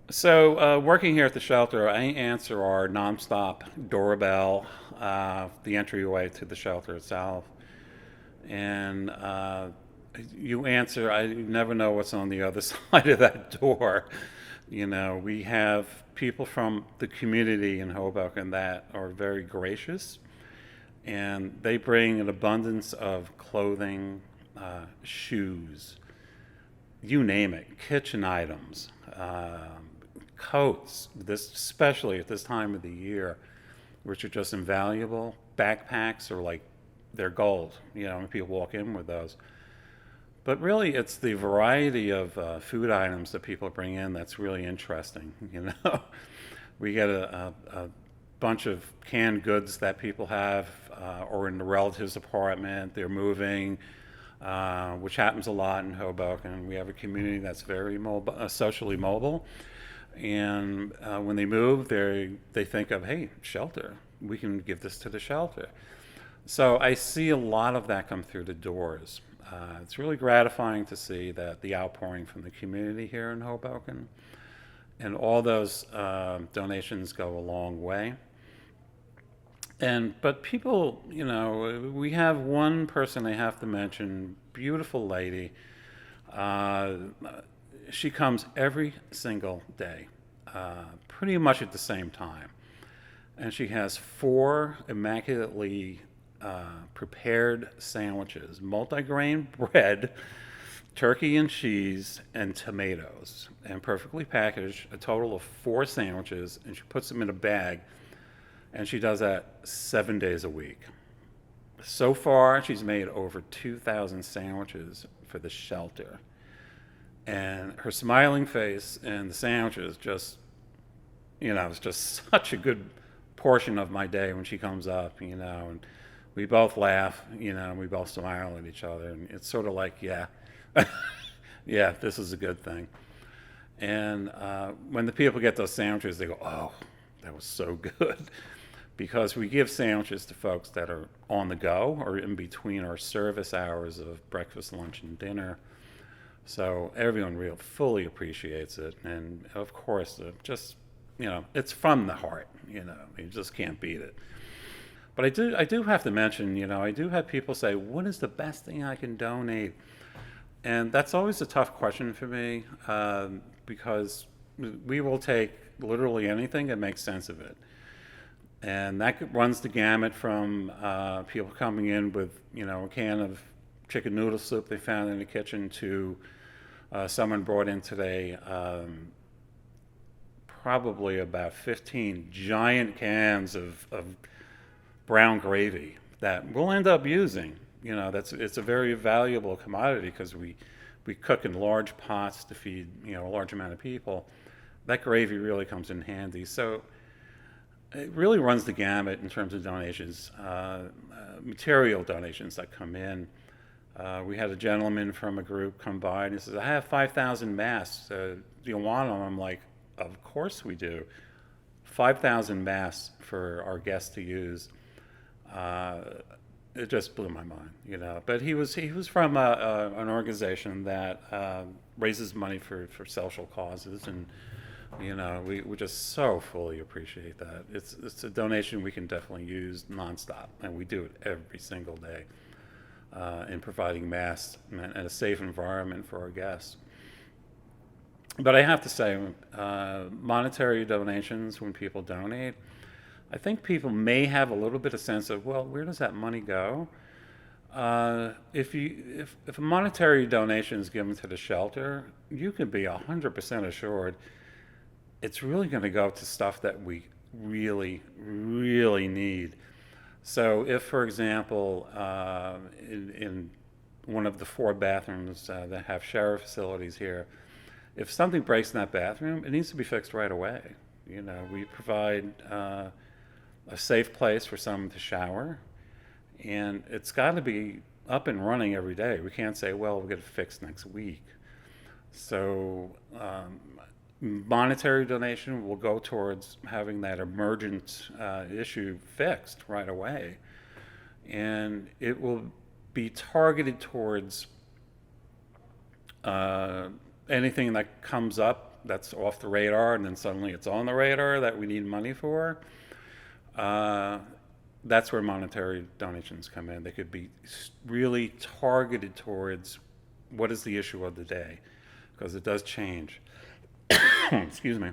So, working here at the shelter, I answer our nonstop doorbell, the entryway to the shelter itself. And you answer, I never know what's on the other side of that door. We have people from the community in Hoboken that are very gracious, and they bring an abundance of clothing, shoes, you name it, kitchen items, coats, this especially at this time of the year, which are just invaluable. Backpacks are like they're gold, when people walk in with those. But really, it's the variety of food items that people bring in that's really interesting. We get a bunch of canned goods that people have, or in the relative's apartment. They're moving, which happens a lot in Hoboken. We have a community that's very mobile, socially mobile, and when they move, they think of, hey, shelter. We can give this to the shelter. So I see a lot of that come through the doors. It's really gratifying to see that the outpouring from the community here in Hoboken, and all those donations go a long way. But people, we have one person I have to mention, beautiful lady. Uh, she comes every single day, pretty much at the same time. And she has four immaculately prepared sandwiches, multigrain bread, turkey and cheese, and tomatoes, and perfectly packaged, a total of four sandwiches, and she puts them in a bag, and she does that 7 days a week. So far, she's made over 2,000 sandwiches for the shelter. And her smiling face and the sandwiches it's just such a good portion of my day when she comes up, and we both laugh, and we both smile at each other. And it's sort of like, yeah, yeah, this is a good thing. And when the people get those sandwiches, they go, oh, that was so good. Because we give sandwiches to folks that are on the go or in between our service hours of breakfast, lunch, and dinner. So everyone real fully appreciates it. And of course, it's from the heart, you just can't beat it. But I do have to mention, I do have people say, what is the best thing I can donate? And that's always a tough question for me, because we will take literally anything that makes sense of it. And that runs the gamut from people coming in with, a can of chicken noodle soup they found in the kitchen to someone brought in today probably about 15 giant cans of brown gravy that we'll end up using. It's a very valuable commodity because we cook in large pots to feed a large amount of people. That gravy really comes in handy. So it really runs the gamut in terms of donations, material donations that come in. We had a gentleman from a group come by and he says, I have 5,000 masks. Do you want them? I'm like, of course we do. 5,000 masks for our guests to use. It just blew my mind. But he was from an organization that raises money for social causes, and we just so fully appreciate that. It's a donation we can definitely use nonstop, and we do it every single day in providing masks and a safe environment for our guests. But I have to say, monetary donations, when people donate, I think people may have a little bit of sense of, well, where does that money go? If a monetary donation is given to the shelter, you can be 100% assured it's really going to go to stuff that we really, really need. So, if, for example, in one of the four bathrooms that have shower facilities here, if something breaks in that bathroom, it needs to be fixed right away. We provide a safe place for someone to shower, and it's got to be up and running every day. We can't say, well, we'll get it fixed next week. So, monetary donation will go towards having that emergent issue fixed right away. And it will be targeted towards anything that comes up that's off the radar, and then suddenly it's on the radar that we need money for. Uh, that's where monetary donations come in. They could be really targeted towards what is the issue of the day, because it does change. Excuse me.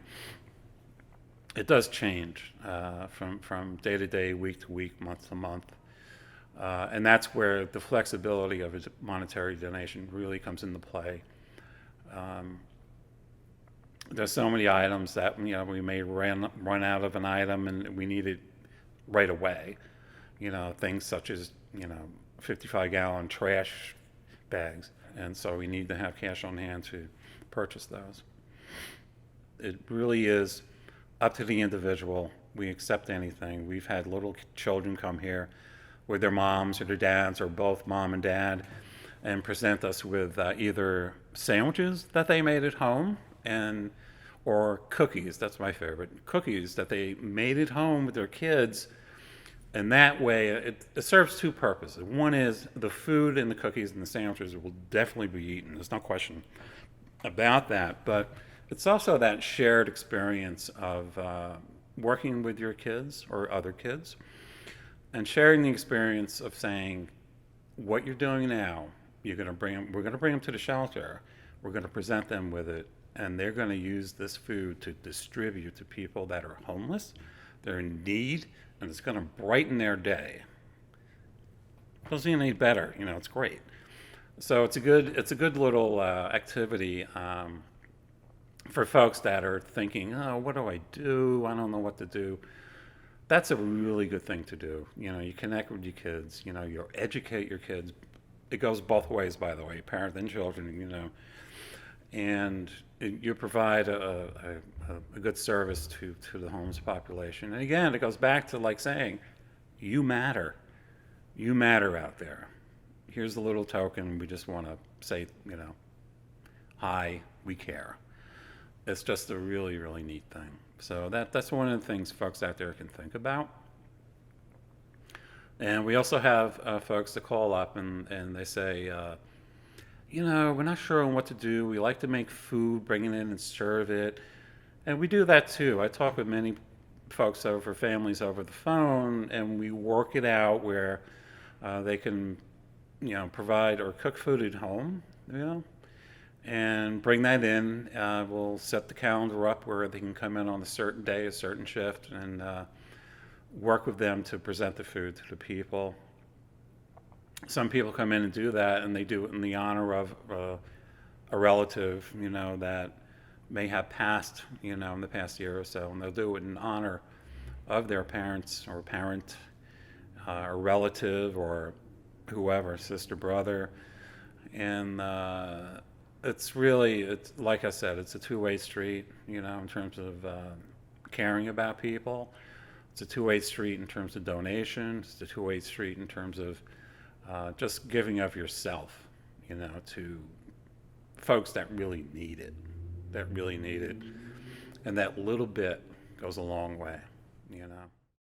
It does change from day to day, week to week, month to month. And that's where the flexibility of a monetary donation really comes into play. Um, there's so many items that we may run out of an item and we need it right away. Things such as 55-gallon trash bags, and so we need to have cash on hand to purchase those. It really is up to the individual. We accept anything. We've had little children come here with their moms or their dads, or both mom and dad, and present us with either sandwiches that they made at home or cookies. That's my favorite. Cookies that they made at home with their kids. And that way, it serves two purposes. One is the food and the cookies and the sandwiches will definitely be eaten. There's no question about that. But it's also that shared experience of working with your kids or other kids, and sharing the experience of saying, what you're doing now, we're going to bring them to the shelter. We're going to present them with it, and they're going to use this food to distribute to people that are homeless, they're in need, and it's going to brighten their day. Doesn't get any better, it's great. So it's a good little activity for folks that are thinking, oh, what do I do? I don't know what to do. That's a really good thing to do. You connect with your kids, you educate your kids. It goes both ways, by the way, parents and children, and you provide a good service to the homeless population. And again, it goes back to like saying, you matter. You matter out there. Here's the little token. We just want to say, hi, we care. It's just a really, really neat thing. So that's one of the things folks out there can think about. And we also have folks that call up and they say, we're not sure on what to do. We like to make food, bring it in and serve it. And we do that too. I talk with many families over the phone, and we work it out where they can, provide or cook food at home, and bring that in. We'll set the calendar up where they can come in on a certain day, a certain shift, and work with them to present the food to the people. Some people come in and do that, and they do it in the honor of a relative, that may have passed, in the past year or so, and they'll do it in honor of their parents or parent, or relative, or whoever, sister, brother, and it's like I said, it's a two-way street, in terms of caring about people. It's a two-way street in terms of donations. It's a two-way street in terms of just giving of yourself, to folks that really need it, and that little bit goes a long way,